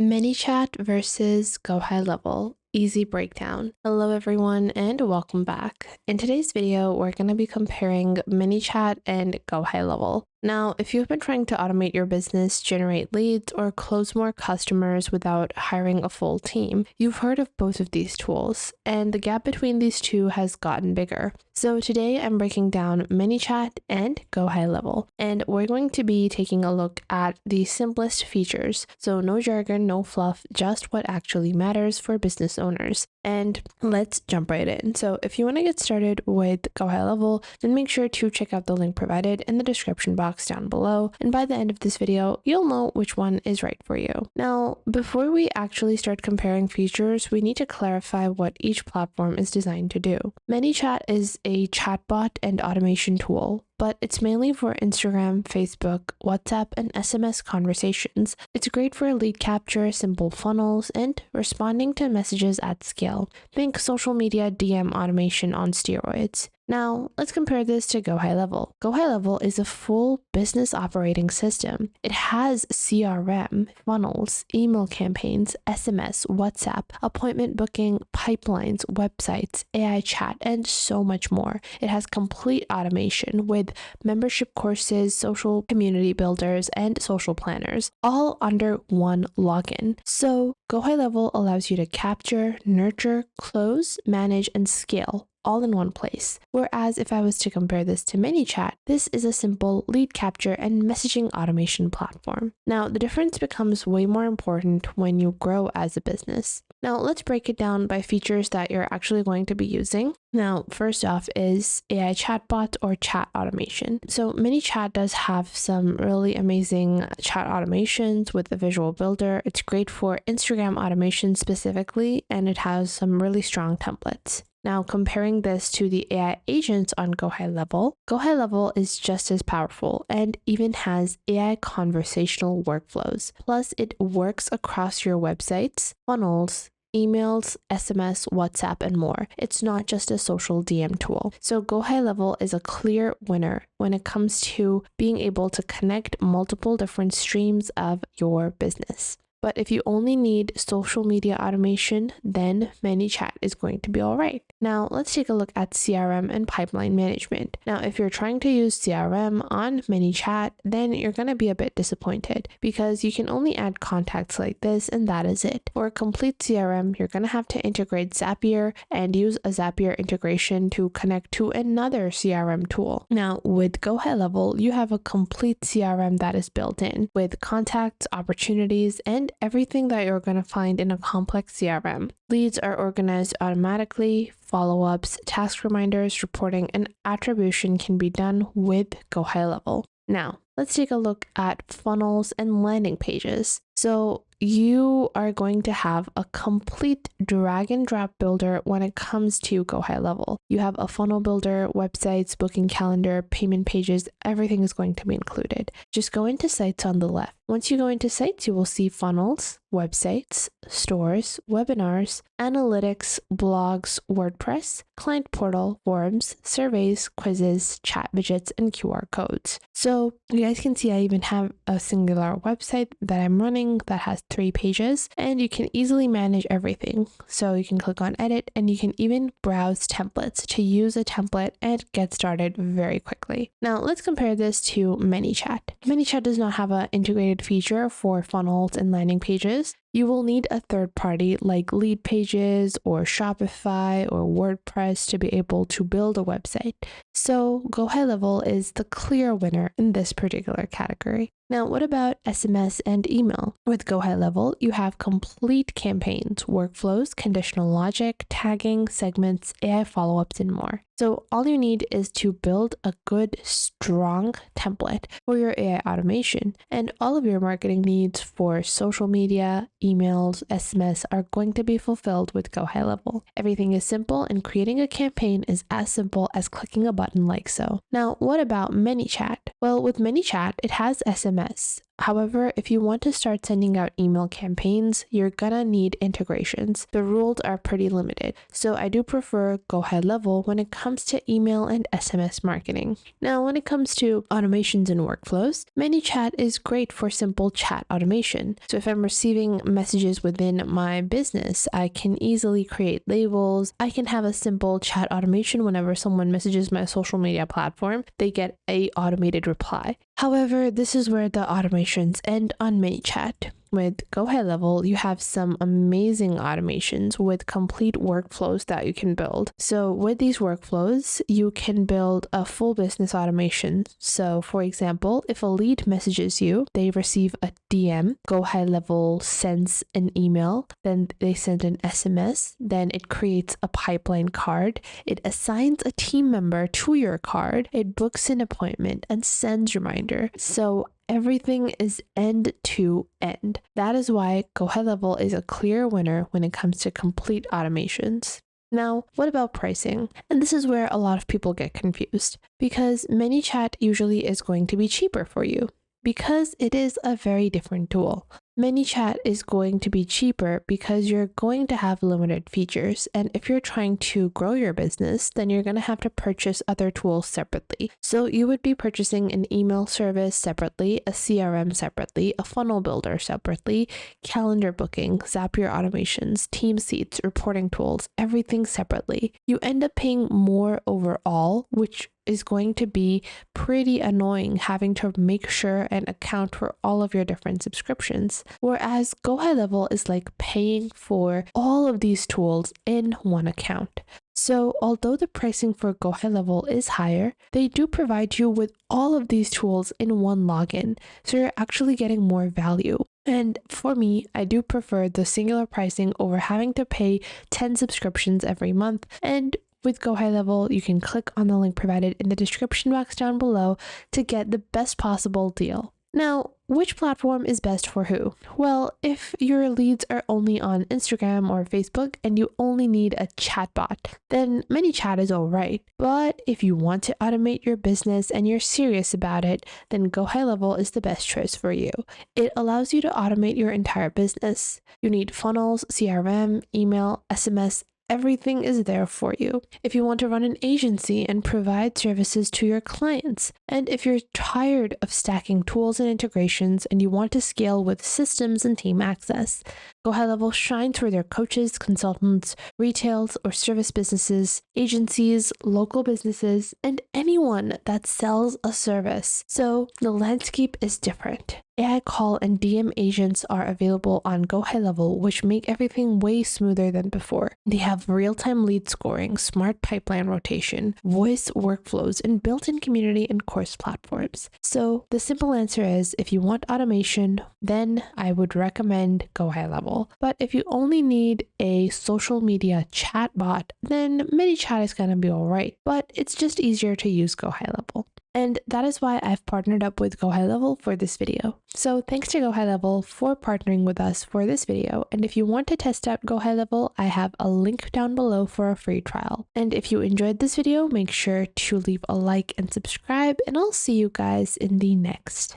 ManyChat versus GoHighLevel. Easy breakdown. Hello everyone and welcome back. In today's video, we're going to be comparing ManyChat and GoHighLevel. Now, if you've been trying to automate your business, generate leads, or close more customers without hiring a full team, you've heard of both of these tools, and the gap between these two has gotten bigger. So today I'm breaking down ManyChat and GoHighLevel, and we're going to be taking a look at the simplest features. So no jargon, no fluff, just what actually matters for business owners. And let's jump right in. So if you want to get started with GoHighLevel, then make sure to check out the link provided in the description box down below. And by the end of this video, you'll know which one is right for you. Now, before we actually start comparing features, we need to clarify what each platform is designed to do. ManyChat is a chatbot and automation tool, but it's mainly for Instagram, Facebook, WhatsApp, and SMS conversations. It's great for lead capture, simple funnels, and responding to messages at scale. Think social media DM automation on steroids. Now, let's compare this to GoHighLevel. GoHighLevel is a full business operating system. It has CRM, funnels, email campaigns, SMS, WhatsApp, appointment booking, pipelines, websites, AI chat, and so much more. It has complete automation with membership courses, social community builders, and social planners, all under one login. So GoHighLevel allows you to capture, nurture, close, manage, and scale all in one place. Whereas if I was to compare this to ManyChat, this is a simple lead capture and messaging automation platform. Now, the difference becomes way more important when you grow as a business. Now, let's break it down by features that you're actually going to be using. Now, first off is AI chatbot or chat automation. So ManyChat does have some really amazing chat automations with the visual builder. It's great for Instagram automation specifically, and it has some really strong templates. Now, comparing this to the AI agents on GoHighLevel, GoHighLevel is just as powerful and even has AI conversational workflows. Plus, it works across your websites, funnels, emails, SMS, WhatsApp, and more. It's not just a social DM tool. So GoHighLevel is a clear winner when it comes to being able to connect multiple different streams of your business. But if you only need social media automation, then ManyChat is going to be all right. Now, let's take a look at CRM and pipeline management. Now, if you're trying to use CRM on ManyChat, then you're going to be a bit disappointed because you can only add contacts like this and that is it. For a complete CRM, you're going to have to integrate Zapier and use a Zapier integration to connect to another CRM tool. Now, with GoHighLevel, you have a complete CRM that is built in with contacts, opportunities, and everything that you're going to find in a complex CRM. Leads are organized automatically, follow-ups, task reminders, reporting, and attribution can be done with GoHighLevel. Now, let's take a look at funnels and landing pages. So you are going to have a complete drag and drop builder when it comes to GoHighLevel. You have a funnel builder, websites, booking calendar, payment pages, everything is going to be included. Just go into sites on the left. Once you go into sites, you will see funnels, websites, stores, webinars, analytics, blogs, WordPress, client portal, forums, surveys, quizzes, chat widgets, and QR codes. So you guys can see I even have a singular website that I'm running that has 3 pages, and you can easily manage everything. So you can click on edit and you can even browse templates to use a template and get started very quickly. Now let's compare this to ManyChat. ManyChat does not have an integrated feature for funnels and landing pages. You will need a third party like Lead Pages or Shopify or WordPress to be able to build a website. So GoHighLevel is the clear winner in this particular category. Now, what about SMS and email? With GoHighLevel, you have complete campaigns, workflows, conditional logic, tagging, segments, AI follow-ups, and more. So all you need is to build a good, strong template for your AI automation, and all of your marketing needs for social media, emails, SMS are going to be fulfilled with GoHighLevel. Everything is simple, and creating a campaign is as simple as clicking a button like so. Now, what about ManyChat? Well, with ManyChat, it has SMS, However, if you want to start sending out email campaigns, you're gonna need integrations. The rules are pretty limited, so I do prefer GoHighLevel when it comes to email and SMS marketing. Now, when it comes to automations and workflows, ManyChat is great for simple chat automation. So if I'm receiving messages within my business, I can easily create labels. I can have a simple chat automation whenever someone messages my social media platform, they get a automated reply. However, this is where the automations end on ManyChat. With GoHighLevel, you have some amazing automations with complete workflows that you can build. So with these workflows, you can build a full business automation. So for example, if a lead messages you, they receive a DM, GoHighLevel sends an email, then they send an SMS, then it creates a pipeline card, it assigns a team member to your card, it books an appointment and sends reminder. So everything is end to end. That is why GoHighLevel is a clear winner when it comes to complete automations. Now, what about pricing? And this is where a lot of people get confused because ManyChat usually is going to be cheaper for you because it is a very different tool. ManyChat is going to be cheaper because you're going to have limited features. And if you're trying to grow your business, then you're going to have to purchase other tools separately. So you would be purchasing an email service separately, a CRM separately, a funnel builder separately, calendar booking, Zapier automations, team seats, reporting tools, everything separately. You end up paying more overall, which is going to be pretty annoying having to make sure and account for all of your different subscriptions. Whereas GoHighLevel is like paying for all of these tools in one account. So although the pricing for GoHighLevel is higher, they do provide you with all of these tools in one login. So you're actually getting more value. And for me, I do prefer the singular pricing over having to pay 10 subscriptions every month. And with GoHighLevel, you can click on the link provided in the description box down below to get the best possible deal. Now, which platform is best for who? Well, if your leads are only on Instagram or Facebook and you only need a chatbot, then ManyChat is alright. But if you want to automate your business and you're serious about it, then GoHighLevel is the best choice for you. It allows you to automate your entire business. You need funnels, CRM, email, SMS, everything is there for you. If you want to run an agency and provide services to your clients, and if you're tired of stacking tools and integrations and you want to scale with systems and team access, GoHighLevel shines for their coaches, consultants, retails or service businesses, agencies, local businesses, and anyone that sells a service. So the landscape is different. AI call and DM agents are available on GoHighLevel, which make everything way smoother than before. They have real-time lead scoring, smart pipeline rotation, voice workflows, and built-in community and course platforms. So the simple answer is, if you want automation, then I would recommend GoHighLevel. But if you only need a social media chatbot, then ManyChat is gonna be alright, but it's just easier to use GoHighLevel. And that is why I've partnered up with GoHighLevel for this video. So thanks to GoHighLevel for partnering with us for this video. And if you want to test out GoHighLevel, I have a link down below for a free trial. And if you enjoyed this video, make sure to leave a like and subscribe, and I'll see you guys in the next.